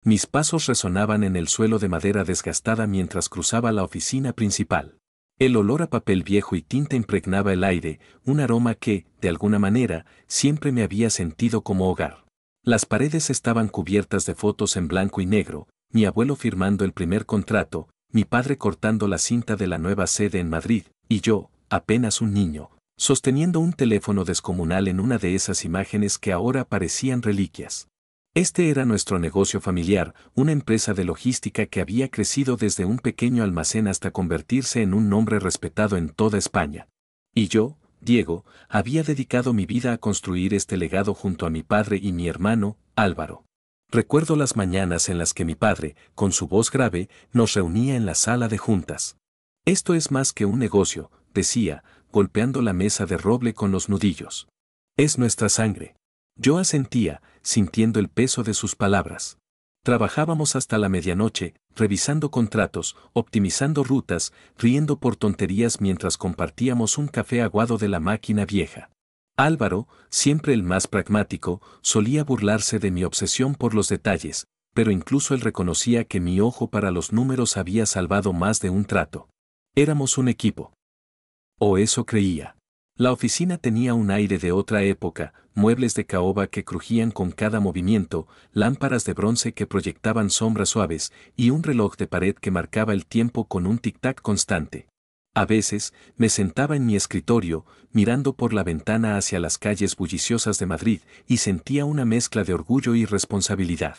Mis pasos resonaban en el suelo de madera desgastada mientras cruzaba la oficina principal. El olor a papel viejo y tinta impregnaba el aire, un aroma que, de alguna manera, siempre me había sentido como hogar. Las paredes estaban cubiertas de fotos en blanco y negro, mi abuelo firmando el primer contrato, mi padre cortando la cinta de la nueva sede en Madrid, y yo, apenas un niño, sosteniendo un teléfono descomunal en una de esas imágenes que ahora parecían reliquias. Este era nuestro negocio familiar, una empresa de logística que había crecido desde un pequeño almacén hasta convertirse en un nombre respetado en toda España. Y yo, Diego, había dedicado mi vida a construir este legado junto a mi padre y mi hermano, Álvaro. Recuerdo las mañanas en las que mi padre, con su voz grave, nos reunía en la sala de juntas. Esto es más que un negocio, decía, golpeando la mesa de roble con los nudillos. Es nuestra sangre. Yo asentía, sintiendo el peso de sus palabras. Trabajábamos hasta la medianoche, revisando contratos, optimizando rutas, riendo por tonterías mientras compartíamos un café aguado de la máquina vieja. Álvaro, siempre el más pragmático, solía burlarse de mi obsesión por los detalles, pero incluso él reconocía que mi ojo para los números había salvado más de un trato. Éramos un equipo. O eso creía. La oficina tenía un aire de otra época, muebles de caoba que crujían con cada movimiento, lámparas de bronce que proyectaban sombras suaves y un reloj de pared que marcaba el tiempo con un tic-tac constante. A veces, me sentaba en mi escritorio, mirando por la ventana hacia las calles bulliciosas de Madrid, y sentía una mezcla de orgullo y responsabilidad.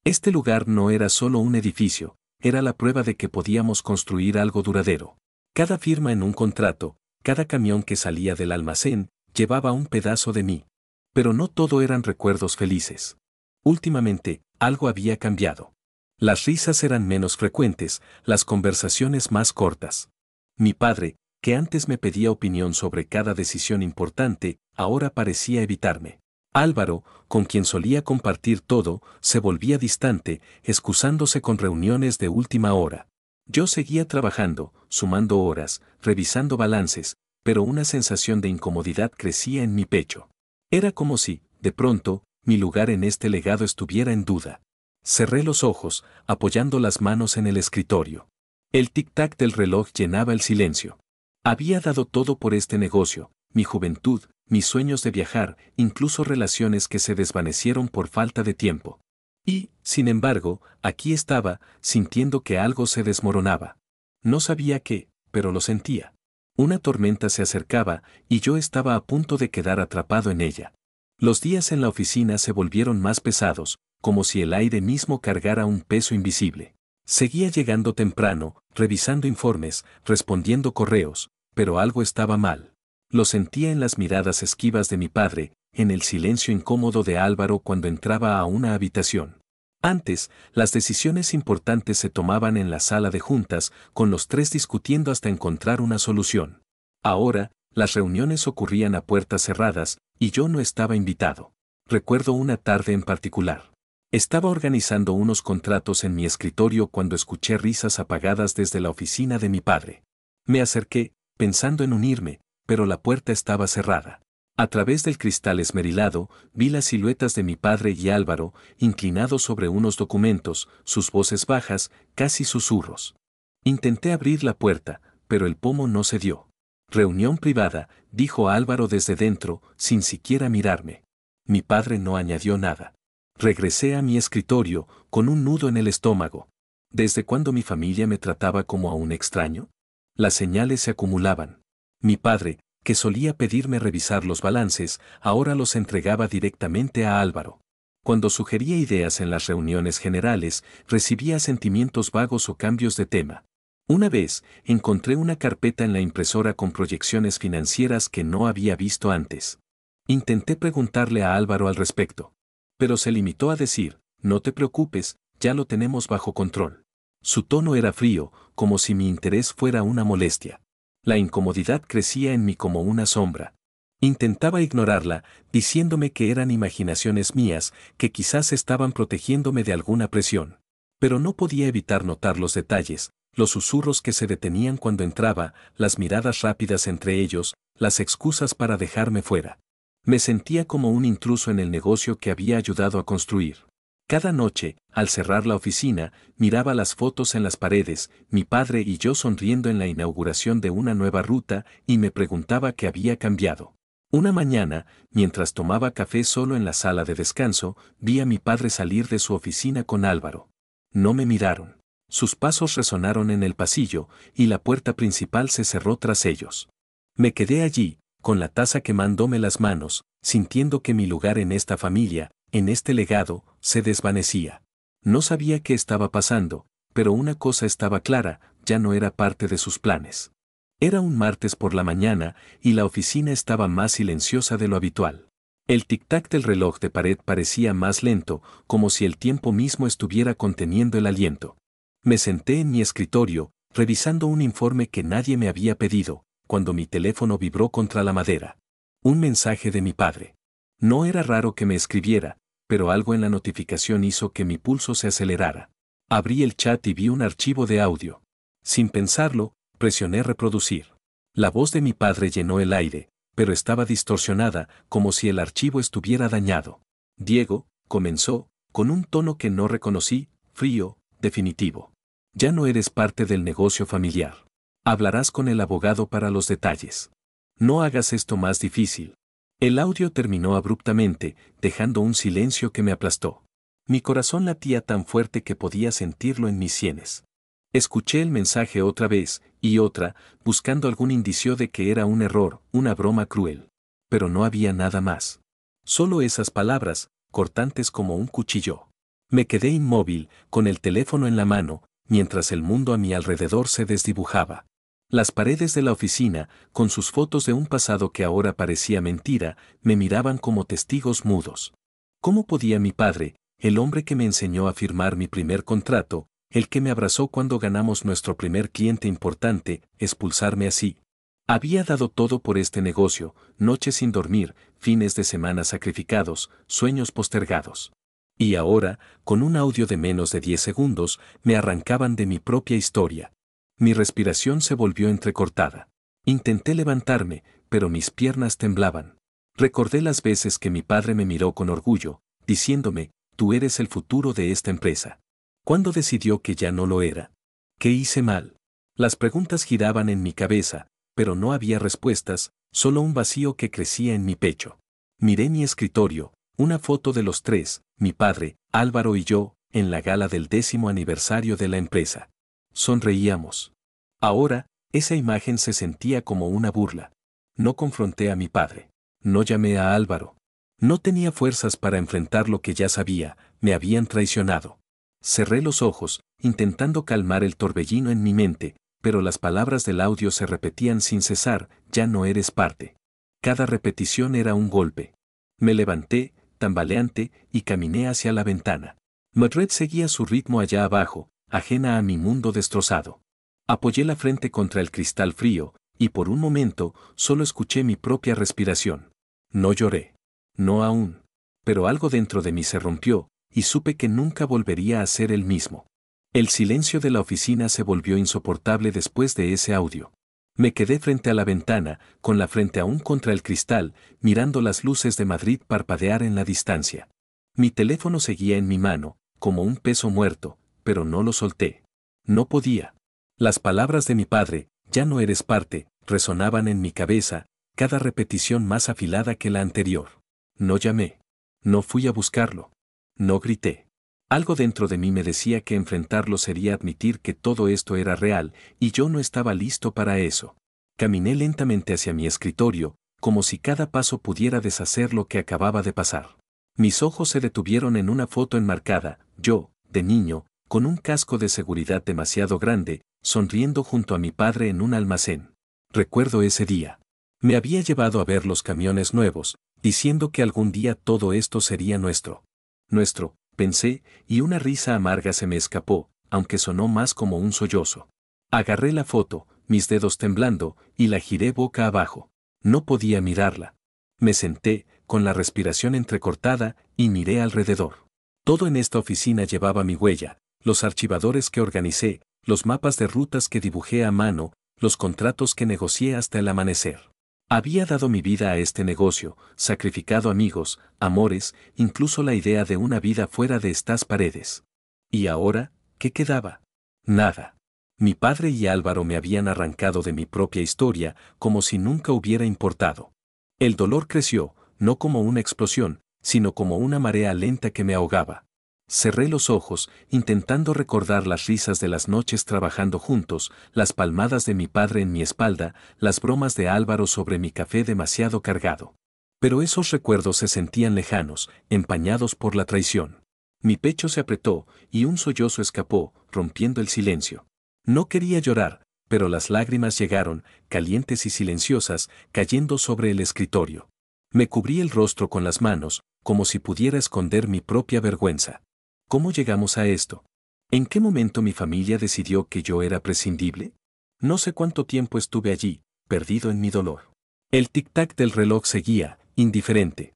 Este lugar no era solo un edificio, era la prueba de que podíamos construir algo duradero. Cada firma en un contrato, cada camión que salía del almacén, llevaba un pedazo de mí. Pero no todo eran recuerdos felices. Últimamente, algo había cambiado. Las risas eran menos frecuentes, las conversaciones más cortas. Mi padre, que antes me pedía opinión sobre cada decisión importante, ahora parecía evitarme. Álvaro, con quien solía compartir todo, se volvía distante, excusándose con reuniones de última hora. Yo seguía trabajando, sumando horas, revisando balances, pero una sensación de incomodidad crecía en mi pecho. Era como si, de pronto, mi lugar en este legado estuviera en duda. Cerré los ojos, apoyando las manos en el escritorio. El tic-tac del reloj llenaba el silencio. Había dado todo por este negocio, mi juventud, mis sueños de viajar, incluso relaciones que se desvanecieron por falta de tiempo. Y, sin embargo, aquí estaba, sintiendo que algo se desmoronaba. No sabía qué, pero lo sentía. Una tormenta se acercaba, y yo estaba a punto de quedar atrapado en ella. Los días en la oficina se volvieron más pesados, como si el aire mismo cargara un peso invisible. Seguía llegando temprano, revisando informes, respondiendo correos, pero algo estaba mal. Lo sentía en las miradas esquivas de mi padre, en el silencio incómodo de Álvaro cuando entraba a una habitación. Antes, las decisiones importantes se tomaban en la sala de juntas, con los tres discutiendo hasta encontrar una solución. Ahora, las reuniones ocurrían a puertas cerradas, y yo no estaba invitado. Recuerdo una tarde en particular. Estaba organizando unos contratos en mi escritorio cuando escuché risas apagadas desde la oficina de mi padre. Me acerqué, pensando en unirme, pero la puerta estaba cerrada. A través del cristal esmerilado, vi las siluetas de mi padre y Álvaro, inclinados sobre unos documentos, sus voces bajas, casi susurros. Intenté abrir la puerta, pero el pomo no se dio. Reunión privada, dijo Álvaro desde dentro, sin siquiera mirarme. Mi padre no añadió nada. Regresé a mi escritorio, con un nudo en el estómago. ¿Desde cuándo mi familia me trataba como a un extraño? Las señales se acumulaban. Mi padre, que solía pedirme revisar los balances, ahora los entregaba directamente a Álvaro. Cuando sugería ideas en las reuniones generales, recibía sentimientos vagos o cambios de tema. Una vez, encontré una carpeta en la impresora con proyecciones financieras que no había visto antes. Intenté preguntarle a Álvaro al respecto. Pero se limitó a decir, no te preocupes, ya lo tenemos bajo control. Su tono era frío, como si mi interés fuera una molestia. La incomodidad crecía en mí como una sombra. Intentaba ignorarla, diciéndome que eran imaginaciones mías, que quizás estaban protegiéndome de alguna presión. Pero no podía evitar notar los detalles, los susurros que se detenían cuando entraba, las miradas rápidas entre ellos, las excusas para dejarme fuera. Me sentía como un intruso en el negocio que había ayudado a construir. Cada noche, al cerrar la oficina, miraba las fotos en las paredes, mi padre y yo sonriendo en la inauguración de una nueva ruta, y me preguntaba qué había cambiado. Una mañana, mientras tomaba café solo en la sala de descanso, vi a mi padre salir de su oficina con Álvaro. No me miraron. Sus pasos resonaron en el pasillo, y la puerta principal se cerró tras ellos. Me quedé allí, con la taza quemándome las manos, sintiendo que mi lugar en esta familia, en este legado, se desvanecía. No sabía qué estaba pasando, pero una cosa estaba clara, ya no era parte de sus planes. Era un martes por la mañana, y la oficina estaba más silenciosa de lo habitual. El tic-tac del reloj de pared parecía más lento, como si el tiempo mismo estuviera conteniendo el aliento. Me senté en mi escritorio, revisando un informe que nadie me había pedido, cuando mi teléfono vibró contra la madera. Un mensaje de mi padre. No era raro que me escribiera, pero algo en la notificación hizo que mi pulso se acelerara. Abrí el chat y vi un archivo de audio. Sin pensarlo, presioné reproducir. La voz de mi padre llenó el aire, pero estaba distorsionada, como si el archivo estuviera dañado. Diego, comenzó, con un tono que no reconocí, frío, definitivo. Ya no eres parte del negocio familiar. Hablarás con el abogado para los detalles. No hagas esto más difícil. El audio terminó abruptamente, dejando un silencio que me aplastó. Mi corazón latía tan fuerte que podía sentirlo en mis sienes. Escuché el mensaje otra vez, y otra, buscando algún indicio de que era un error, una broma cruel. Pero no había nada más. Solo esas palabras, cortantes como un cuchillo. Me quedé inmóvil, con el teléfono en la mano, mientras el mundo a mi alrededor se desdibujaba. Las paredes de la oficina, con sus fotos de un pasado que ahora parecía mentira, me miraban como testigos mudos. ¿Cómo podía mi padre, el hombre que me enseñó a firmar mi primer contrato, el que me abrazó cuando ganamos nuestro primer cliente importante, expulsarme así? Había dado todo por este negocio, noches sin dormir, fines de semana sacrificados, sueños postergados. Y ahora, con un audio de menos de 10 segundos, me arrancaban de mi propia historia. Mi respiración se volvió entrecortada. Intenté levantarme, pero mis piernas temblaban. Recordé las veces que mi padre me miró con orgullo, diciéndome, tú eres el futuro de esta empresa. ¿Cuándo decidió que ya no lo era? ¿Qué hice mal? Las preguntas giraban en mi cabeza, pero no había respuestas, solo un vacío que crecía en mi pecho. Miré mi escritorio, una foto de los tres, mi padre, Álvaro y yo, en la gala del 10º aniversario de la empresa. Sonreíamos. Ahora, esa imagen se sentía como una burla. No confronté a mi padre. No llamé a Álvaro. No tenía fuerzas para enfrentar lo que ya sabía, me habían traicionado. Cerré los ojos, intentando calmar el torbellino en mi mente, pero las palabras del audio se repetían sin cesar, ya no eres parte. Cada repetición era un golpe. Me levanté, tambaleante, y caminé hacia la ventana. Mildred seguía su ritmo allá abajo, ajena a mi mundo destrozado. Apoyé la frente contra el cristal frío, y por un momento solo escuché mi propia respiración. No lloré. No aún. Pero algo dentro de mí se rompió, y supe que nunca volvería a ser el mismo. El silencio de la oficina se volvió insoportable después de ese audio. Me quedé frente a la ventana, con la frente aún contra el cristal, mirando las luces de Madrid parpadear en la distancia. Mi teléfono seguía en mi mano, como un peso muerto, pero no lo solté. No podía. Las palabras de mi padre, ya no eres parte, resonaban en mi cabeza, cada repetición más afilada que la anterior. No llamé. No fui a buscarlo. No grité. Algo dentro de mí me decía que enfrentarlo sería admitir que todo esto era real, y yo no estaba listo para eso. Caminé lentamente hacia mi escritorio, como si cada paso pudiera deshacer lo que acababa de pasar. Mis ojos se detuvieron en una foto enmarcada, yo, de niño, con un casco de seguridad demasiado grande, sonriendo junto a mi padre en un almacén. Recuerdo ese día. Me había llevado a ver los camiones nuevos, diciendo que algún día todo esto sería nuestro. Nuestro, pensé, y una risa amarga se me escapó, aunque sonó más como un sollozo. Agarré la foto, mis dedos temblando, y la giré boca abajo. No podía mirarla. Me senté, con la respiración entrecortada, y miré alrededor. Todo en esta oficina llevaba mi huella, los archivadores que organicé, los mapas de rutas que dibujé a mano, los contratos que negocié hasta el amanecer. Había dado mi vida a este negocio, sacrificado amigos, amores, incluso la idea de una vida fuera de estas paredes. ¿Y ahora, qué quedaba? Nada. Mi padre y Álvaro me habían arrancado de mi propia historia, como si nunca hubiera importado. El dolor creció, no como una explosión, sino como una marea lenta que me ahogaba. Cerré los ojos, intentando recordar las risas de las noches trabajando juntos, las palmadas de mi padre en mi espalda, las bromas de Álvaro sobre mi café demasiado cargado. Pero esos recuerdos se sentían lejanos, empañados por la traición. Mi pecho se apretó, y un sollozo escapó, rompiendo el silencio. No quería llorar, pero las lágrimas llegaron, calientes y silenciosas, cayendo sobre el escritorio. Me cubrí el rostro con las manos, como si pudiera esconder mi propia vergüenza. ¿Cómo llegamos a esto? ¿En qué momento mi familia decidió que yo era prescindible? No sé cuánto tiempo estuve allí, perdido en mi dolor. El tic-tac del reloj seguía, indiferente.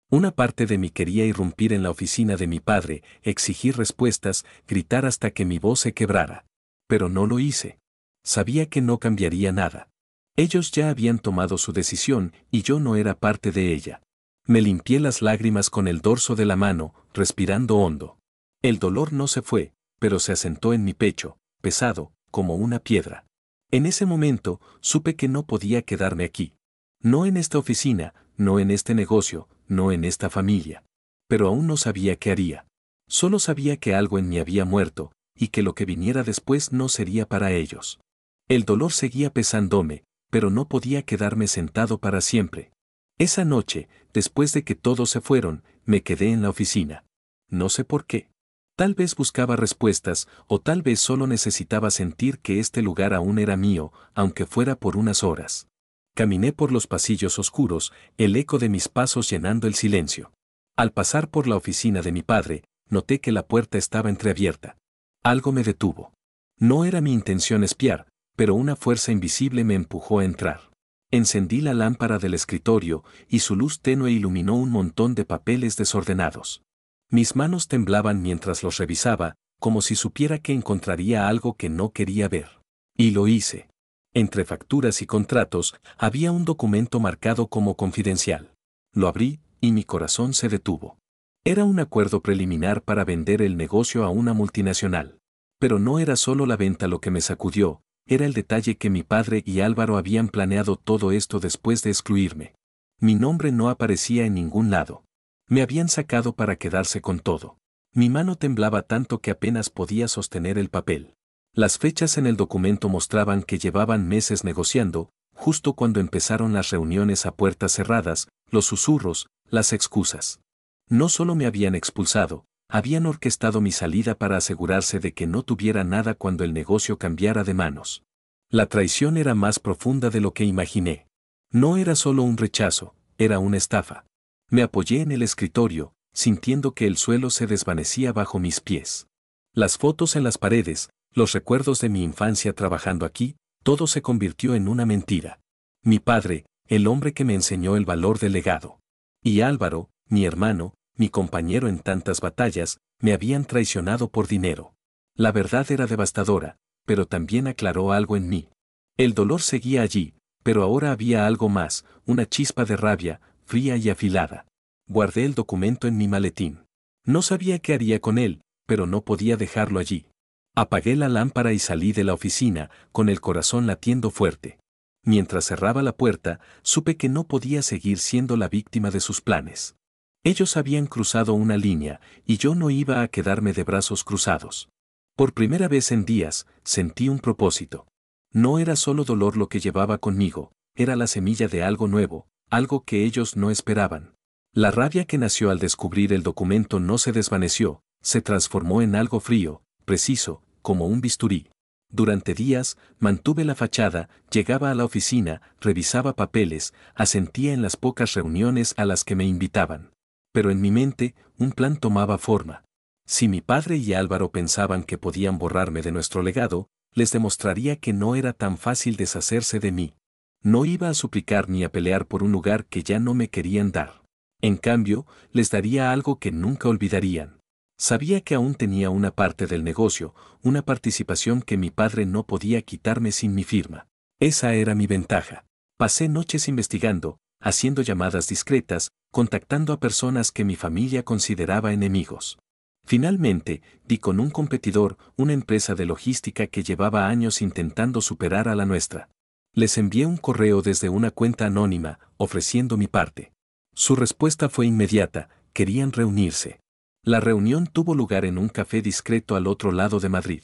Una parte de mí quería irrumpir en la oficina de mi padre, exigir respuestas, gritar hasta que mi voz se quebrara. Pero no lo hice. Sabía que no cambiaría nada. Ellos ya habían tomado su decisión y yo no era parte de ella. Me limpié las lágrimas con el dorso de la mano, respirando hondo. El dolor no se fue, pero se asentó en mi pecho, pesado, como una piedra. En ese momento, supe que no podía quedarme aquí. No en esta oficina, no en este negocio, no en esta familia. Pero aún no sabía qué haría. Solo sabía que algo en mí había muerto, y que lo que viniera después no sería para ellos. El dolor seguía pesándome, pero no podía quedarme sentado para siempre. Esa noche, después de que todos se fueron, me quedé en la oficina. No sé por qué. Tal vez buscaba respuestas, o tal vez solo necesitaba sentir que este lugar aún era mío, aunque fuera por unas horas. Caminé por los pasillos oscuros, el eco de mis pasos llenando el silencio. Al pasar por la oficina de mi padre, noté que la puerta estaba entreabierta. Algo me detuvo. No era mi intención espiar, pero una fuerza invisible me empujó a entrar. Encendí la lámpara del escritorio y su luz tenue iluminó un montón de papeles desordenados. Mis manos temblaban mientras los revisaba, como si supiera que encontraría algo que no quería ver. Y lo hice. Entre facturas y contratos, había un documento marcado como confidencial. Lo abrí, y mi corazón se detuvo. Era un acuerdo preliminar para vender el negocio a una multinacional. Pero no era solo la venta lo que me sacudió, era el detalle que mi padre y Álvaro habían planeado todo esto después de excluirme. Mi nombre no aparecía en ningún lado. Me habían sacado para quedarse con todo. Mi mano temblaba tanto que apenas podía sostener el papel. Las fechas en el documento mostraban que llevaban meses negociando, justo cuando empezaron las reuniones a puertas cerradas, los susurros, las excusas. No solo me habían expulsado, habían orquestado mi salida para asegurarse de que no tuviera nada cuando el negocio cambiara de manos. La traición era más profunda de lo que imaginé. No era solo un rechazo, era una estafa. Me apoyé en el escritorio, sintiendo que el suelo se desvanecía bajo mis pies. Las fotos en las paredes, los recuerdos de mi infancia trabajando aquí, todo se convirtió en una mentira. Mi padre, el hombre que me enseñó el valor del legado. Y Álvaro, mi hermano, mi compañero en tantas batallas, me habían traicionado por dinero. La verdad era devastadora, pero también aclaró algo en mí. El dolor seguía allí, pero ahora había algo más, una chispa de rabia, fría y afilada. Guardé el documento en mi maletín. No sabía qué haría con él, pero no podía dejarlo allí. Apagué la lámpara y salí de la oficina, con el corazón latiendo fuerte. Mientras cerraba la puerta, supe que no podía seguir siendo la víctima de sus planes. Ellos habían cruzado una línea, y yo no iba a quedarme de brazos cruzados. Por primera vez en días, sentí un propósito. No era solo dolor lo que llevaba conmigo, era la semilla de algo nuevo, algo que ellos no esperaban. La rabia que nació al descubrir el documento no se desvaneció, se transformó en algo frío, preciso, como un bisturí. Durante días, mantuve la fachada, llegaba a la oficina, revisaba papeles, asentía en las pocas reuniones a las que me invitaban. Pero en mi mente, un plan tomaba forma. Si mi padre y Álvaro pensaban que podían borrarme de nuestro legado, les demostraría que no era tan fácil deshacerse de mí. No iba a suplicar ni a pelear por un lugar que ya no me querían dar. En cambio, les daría algo que nunca olvidarían. Sabía que aún tenía una parte del negocio, una participación que mi padre no podía quitarme sin mi firma. Esa era mi ventaja. Pasé noches investigando, haciendo llamadas discretas, contactando a personas que mi familia consideraba enemigos. Finalmente, di con un competidor, una empresa de logística que llevaba años intentando superar a la nuestra. Les envié un correo desde una cuenta anónima, ofreciendo mi parte. Su respuesta fue inmediata: querían reunirse. La reunión tuvo lugar en un café discreto al otro lado de Madrid.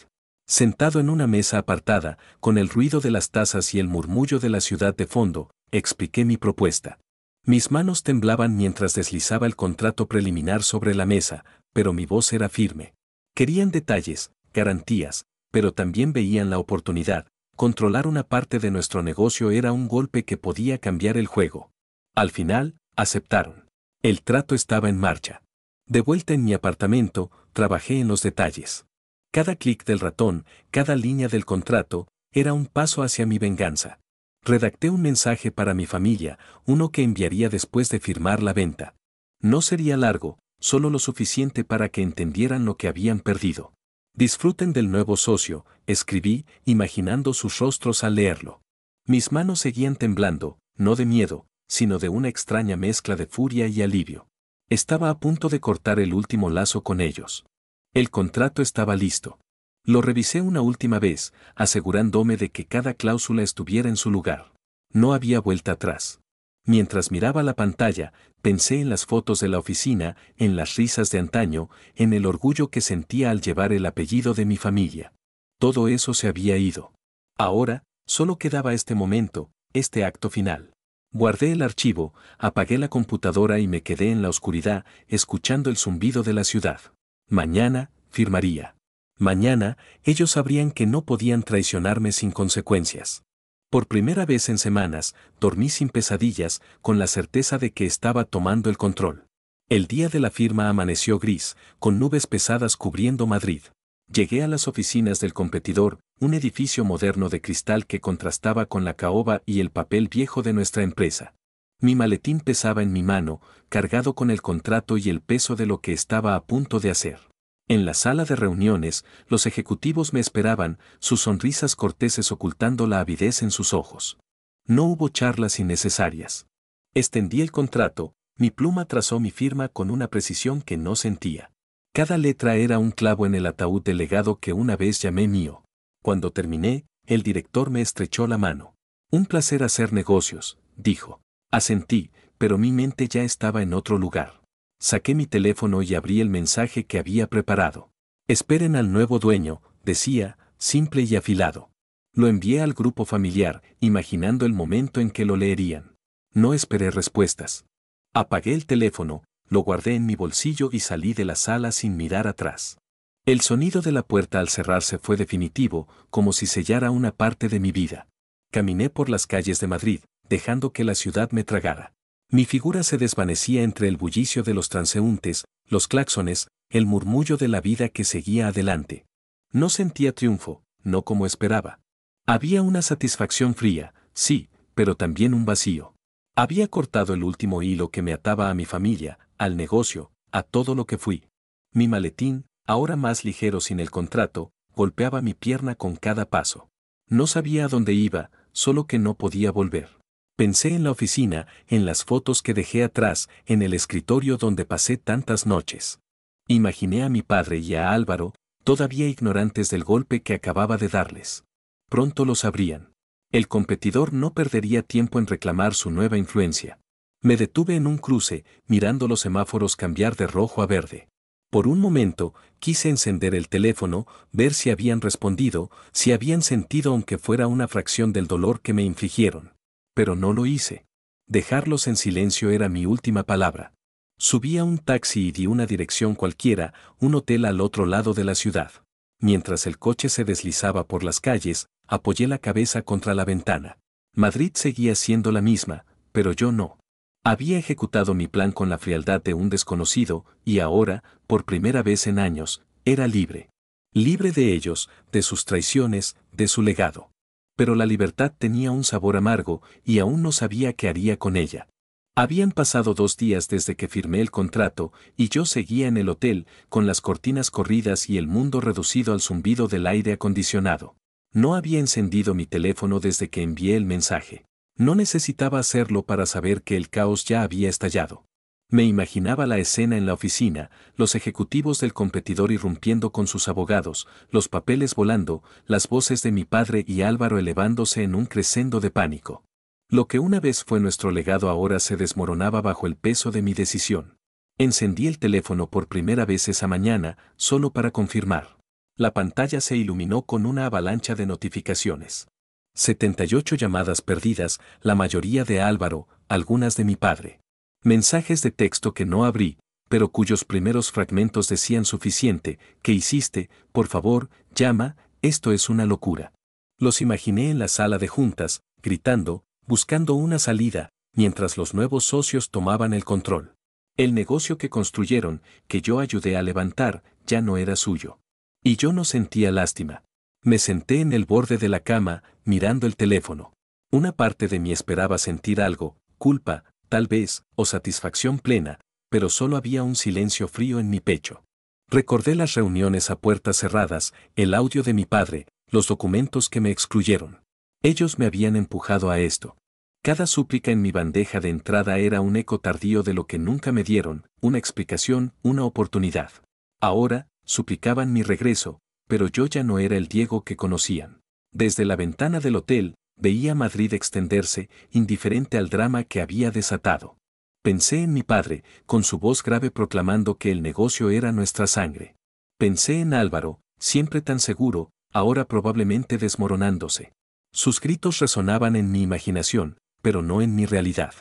Sentado en una mesa apartada, con el ruido de las tazas y el murmullo de la ciudad de fondo, expliqué mi propuesta. Mis manos temblaban mientras deslizaba el contrato preliminar sobre la mesa, pero mi voz era firme. Querían detalles, garantías, pero también veían la oportunidad. Controlar una parte de nuestro negocio era un golpe que podía cambiar el juego. Al final, aceptaron. El trato estaba en marcha. De vuelta en mi apartamento, trabajé en los detalles. Cada clic del ratón, cada línea del contrato, era un paso hacia mi venganza. Redacté un mensaje para mi familia, uno que enviaría después de firmar la venta. No sería largo, solo lo suficiente para que entendieran lo que habían perdido. Disfruten del nuevo socio, escribí, imaginando sus rostros al leerlo. Mis manos seguían temblando, no de miedo, sino de una extraña mezcla de furia y alivio. Estaba a punto de cortar el último lazo con ellos. El contrato estaba listo. Lo revisé una última vez, asegurándome de que cada cláusula estuviera en su lugar. No había vuelta atrás. Mientras miraba la pantalla, pensé en las fotos de la oficina, en las risas de antaño, en el orgullo que sentía al llevar el apellido de mi familia. Todo eso se había ido. Ahora, solo quedaba este momento, este acto final. Guardé el archivo, apagué la computadora y me quedé en la oscuridad, escuchando el zumbido de la ciudad. Mañana, firmaría. Mañana, ellos sabrían que no podían traicionarme sin consecuencias. Por primera vez en semanas, dormí sin pesadillas, con la certeza de que estaba tomando el control. El día de la firma amaneció gris, con nubes pesadas cubriendo Madrid. Llegué a las oficinas del competidor, un edificio moderno de cristal que contrastaba con la caoba y el papel viejo de nuestra empresa. Mi maletín pesaba en mi mano, cargado con el contrato y el peso de lo que estaba a punto de hacer. En la sala de reuniones, los ejecutivos me esperaban, sus sonrisas corteses ocultando la avidez en sus ojos. No hubo charlas innecesarias. Extendí el contrato, mi pluma trazó mi firma con una precisión que no sentía. Cada letra era un clavo en el ataúd del legado que una vez llamé mío. Cuando terminé, el director me estrechó la mano. Un placer hacer negocios, dijo. Asentí, pero mi mente ya estaba en otro lugar. Saqué mi teléfono y abrí el mensaje que había preparado. Esperen al nuevo dueño, decía, simple y afilado. Lo envié al grupo familiar, imaginando el momento en que lo leerían. No esperé respuestas. Apagué el teléfono, lo guardé en mi bolsillo y salí de la sala sin mirar atrás. El sonido de la puerta al cerrarse fue definitivo, como si sellara una parte de mi vida. Caminé por las calles de Madrid, dejando que la ciudad me tragara. Mi figura se desvanecía entre el bullicio de los transeúntes, los claxones, el murmullo de la vida que seguía adelante. No sentía triunfo, no como esperaba. Había una satisfacción fría, sí, pero también un vacío. Había cortado el último hilo que me ataba a mi familia, al negocio, a todo lo que fui. Mi maletín, ahora más ligero sin el contrato, golpeaba mi pierna con cada paso. No sabía a dónde iba, solo que no podía volver. Pensé en la oficina, en las fotos que dejé atrás, en el escritorio donde pasé tantas noches. Imaginé a mi padre y a Álvaro, todavía ignorantes del golpe que acababa de darles. Pronto lo sabrían. El competidor no perdería tiempo en reclamar su nueva influencia. Me detuve en un cruce, mirando los semáforos cambiar de rojo a verde. Por un momento, quise encender el teléfono, ver si habían respondido, si habían sentido aunque fuera una fracción del dolor que me infligieron. Pero no lo hice. Dejarlos en silencio era mi última palabra. Subí a un taxi y di una dirección cualquiera, un hotel al otro lado de la ciudad. Mientras el coche se deslizaba por las calles, apoyé la cabeza contra la ventana. Madrid seguía siendo la misma, pero yo no. Había ejecutado mi plan con la frialdad de un desconocido, y ahora, por primera vez en años, era libre. Libre de ellos, de sus traiciones, de su legado. Pero la libertad tenía un sabor amargo, y aún no sabía qué haría con ella. Habían pasado 2 días desde que firmé el contrato, y yo seguía en el hotel, con las cortinas corridas y el mundo reducido al zumbido del aire acondicionado. No había encendido mi teléfono desde que envié el mensaje. No necesitaba hacerlo para saber que el caos ya había estallado. Me imaginaba la escena en la oficina, los ejecutivos del competidor irrumpiendo con sus abogados, los papeles volando, las voces de mi padre y Álvaro elevándose en un crescendo de pánico. Lo que una vez fue nuestro legado ahora se desmoronaba bajo el peso de mi decisión. Encendí el teléfono por primera vez esa mañana, solo para confirmar. La pantalla se iluminó con una avalancha de notificaciones. 78 llamadas perdidas, la mayoría de Álvaro, algunas de mi padre. Mensajes de texto que no abrí, pero cuyos primeros fragmentos decían suficiente, ¿qué hiciste? Por favor, llama, esto es una locura. Los imaginé en la sala de juntas, gritando, buscando una salida, mientras los nuevos socios tomaban el control. El negocio que construyeron, que yo ayudé a levantar, ya no era suyo. Y yo no sentía lástima. Me senté en el borde de la cama, mirando el teléfono. Una parte de mí esperaba sentir algo, culpa, tal vez, o satisfacción plena, pero solo había un silencio frío en mi pecho. Recordé las reuniones a puertas cerradas, el audio de mi padre, los documentos que me excluyeron. Ellos me habían empujado a esto. Cada súplica en mi bandeja de entrada era un eco tardío de lo que nunca me dieron, una explicación, una oportunidad. Ahora, suplicaban mi regreso, pero yo ya no era el Diego que conocían. Desde la ventana del hotel, veía Madrid extenderse, indiferente al drama que había desatado. Pensé en mi padre, con su voz grave proclamando que el negocio era nuestra sangre. Pensé en Álvaro, siempre tan seguro, ahora probablemente desmoronándose. Sus gritos resonaban en mi imaginación, pero no en mi realidad.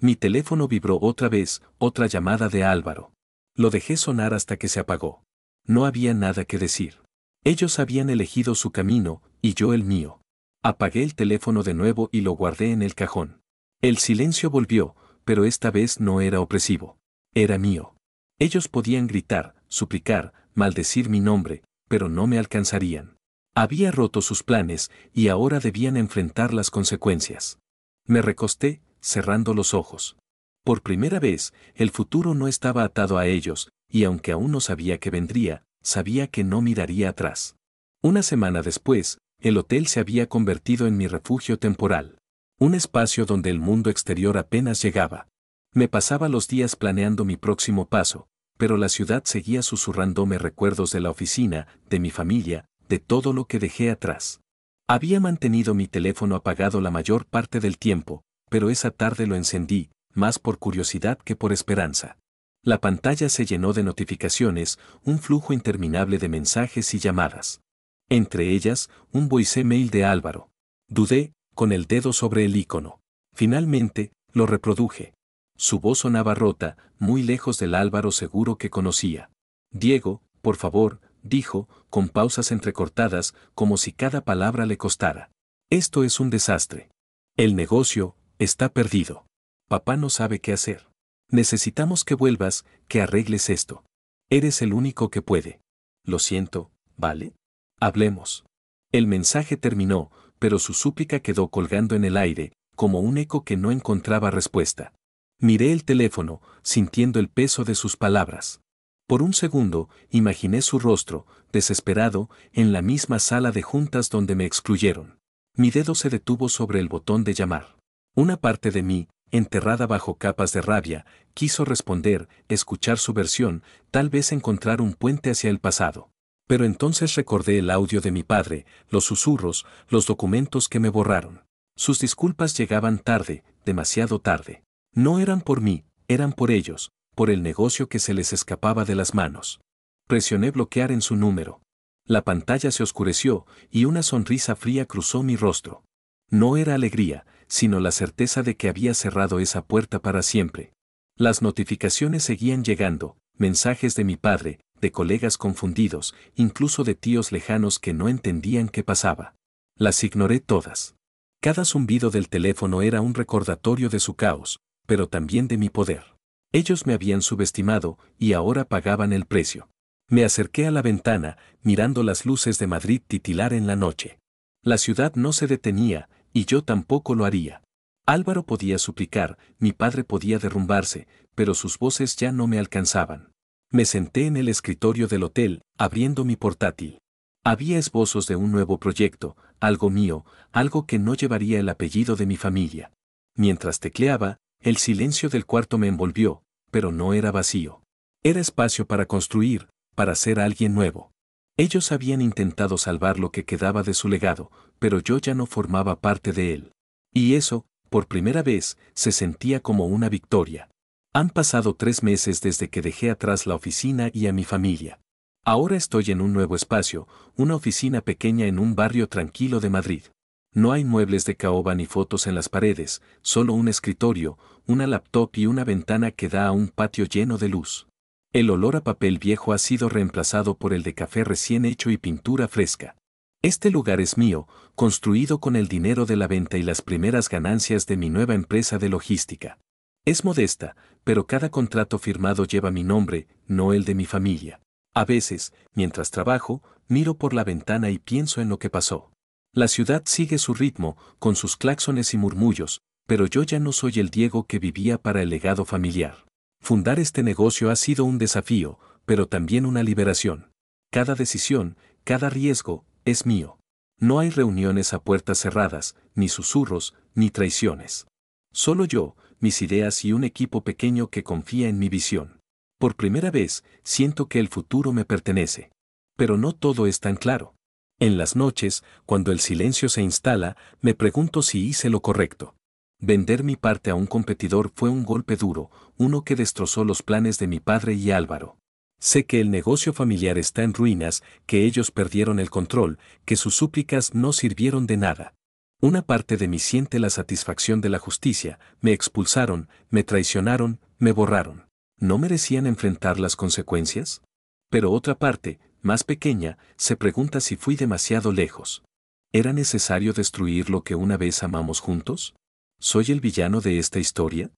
Mi teléfono vibró otra vez, otra llamada de Álvaro. Lo dejé sonar hasta que se apagó. No había nada que decir. Ellos habían elegido su camino, y yo el mío. Apagué el teléfono de nuevo y lo guardé en el cajón. El silencio volvió, pero esta vez no era opresivo. Era mío. Ellos podían gritar, suplicar, maldecir mi nombre, pero no me alcanzarían. Había roto sus planes, y ahora debían enfrentar las consecuencias. Me recosté, cerrando los ojos. Por primera vez, el futuro no estaba atado a ellos, y aunque aún no sabía qué vendría, sabía que no miraría atrás. Una semana después, el hotel se había convertido en mi refugio temporal. Un espacio donde el mundo exterior apenas llegaba. Me pasaba los días planeando mi próximo paso, pero la ciudad seguía susurrándome recuerdos de la oficina, de mi familia, de todo lo que dejé atrás. Había mantenido mi teléfono apagado la mayor parte del tiempo, pero esa tarde lo encendí, más por curiosidad que por esperanza. La pantalla se llenó de notificaciones, un flujo interminable de mensajes y llamadas. Entre ellas, un voicemail de Álvaro. Dudé, con el dedo sobre el icono. Finalmente, lo reproduje. Su voz sonaba rota, muy lejos del Álvaro seguro que conocía. Diego, por favor, dijo, con pausas entrecortadas, como si cada palabra le costara. Esto es un desastre. El negocio está perdido. Papá no sabe qué hacer. Necesitamos que vuelvas, que arregles esto. Eres el único que puede. Lo siento, ¿vale? Hablemos. El mensaje terminó, pero su súplica quedó colgando en el aire, como un eco que no encontraba respuesta. Miré el teléfono, sintiendo el peso de sus palabras. Por un segundo, imaginé su rostro, desesperado, en la misma sala de juntas donde me excluyeron. Mi dedo se detuvo sobre el botón de llamar. Una parte de mí, enterrada bajo capas de rabia, quiso responder, escuchar su versión, tal vez encontrar un puente hacia el pasado. Pero entonces recordé el audio de mi padre, los susurros, los documentos que me borraron. Sus disculpas llegaban tarde, demasiado tarde. No eran por mí, eran por ellos, por el negocio que se les escapaba de las manos. Presioné bloquear en su número. La pantalla se oscureció y una sonrisa fría cruzó mi rostro. No era alegría, sino la certeza de que había cerrado esa puerta para siempre. Las notificaciones seguían llegando, mensajes de mi padre, de colegas confundidos, incluso de tíos lejanos que no entendían qué pasaba. Las ignoré todas. Cada zumbido del teléfono era un recordatorio de su caos, pero también de mi poder. Ellos me habían subestimado y ahora pagaban el precio. Me acerqué a la ventana, mirando las luces de Madrid titilar en la noche. La ciudad no se detenía, y yo tampoco lo haría. Álvaro podía suplicar, mi padre podía derrumbarse, pero sus voces ya no me alcanzaban. Me senté en el escritorio del hotel, abriendo mi portátil. Había esbozos de un nuevo proyecto, algo mío, algo que no llevaría el apellido de mi familia. Mientras tecleaba, el silencio del cuarto me envolvió, pero no era vacío. Era espacio para construir, para ser alguien nuevo. Ellos habían intentado salvar lo que quedaba de su legado, pero yo ya no formaba parte de él. Y eso, por primera vez, se sentía como una victoria. Han pasado 3 meses desde que dejé atrás la oficina y a mi familia. Ahora estoy en un nuevo espacio, una oficina pequeña en un barrio tranquilo de Madrid. No hay muebles de caoba ni fotos en las paredes, solo un escritorio, una laptop y una ventana que da a un patio lleno de luz. El olor a papel viejo ha sido reemplazado por el de café recién hecho y pintura fresca. Este lugar es mío, construido con el dinero de la venta y las primeras ganancias de mi nueva empresa de logística. Es modesta, pero cada contrato firmado lleva mi nombre, no el de mi familia. A veces, mientras trabajo, miro por la ventana y pienso en lo que pasó. La ciudad sigue su ritmo, con sus claxones y murmullos, pero yo ya no soy el Diego que vivía para el legado familiar. Fundar este negocio ha sido un desafío, pero también una liberación. Cada decisión, cada riesgo, es mío. No hay reuniones a puertas cerradas, ni susurros, ni traiciones. Solo yo, mis ideas y un equipo pequeño que confía en mi visión. Por primera vez, siento que el futuro me pertenece. Pero no todo es tan claro. En las noches, cuando el silencio se instala, me pregunto si hice lo correcto. Vender mi parte a un competidor fue un golpe duro, uno que destrozó los planes de mi padre y Álvaro. Sé que el negocio familiar está en ruinas, que ellos perdieron el control, que sus súplicas no sirvieron de nada. Una parte de mí siente la satisfacción de la justicia, me expulsaron, me traicionaron, me borraron. ¿No merecían enfrentar las consecuencias? Pero otra parte, más pequeña, se pregunta si fui demasiado lejos. ¿Era necesario destruir lo que una vez amamos juntos? ¿Soy el villano de esta historia?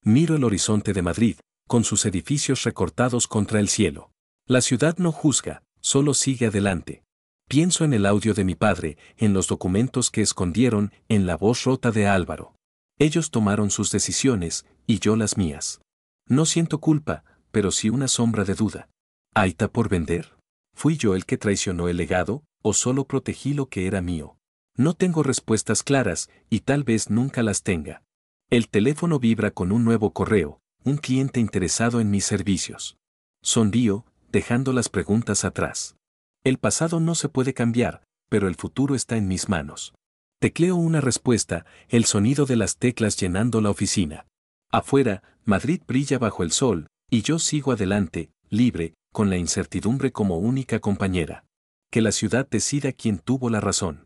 Miro el horizonte de Madrid, con sus edificios recortados contra el cielo. La ciudad no juzga, solo sigue adelante. Pienso en el audio de mi padre, en los documentos que escondieron, en la voz rota de Álvaro. Ellos tomaron sus decisiones, y yo las mías. No siento culpa, pero sí una sombra de duda. ¿Aita por vender? ¿Fui yo el que traicionó el legado, o solo protegí lo que era mío? No tengo respuestas claras, y tal vez nunca las tenga. El teléfono vibra con un nuevo correo, un cliente interesado en mis servicios. Sonrío, dejando las preguntas atrás. El pasado no se puede cambiar, pero el futuro está en mis manos. Tecleo una respuesta, el sonido de las teclas llenando la oficina. Afuera, Madrid brilla bajo el sol, y yo sigo adelante, libre, con la incertidumbre como única compañera. Que la ciudad decida quién tuvo la razón.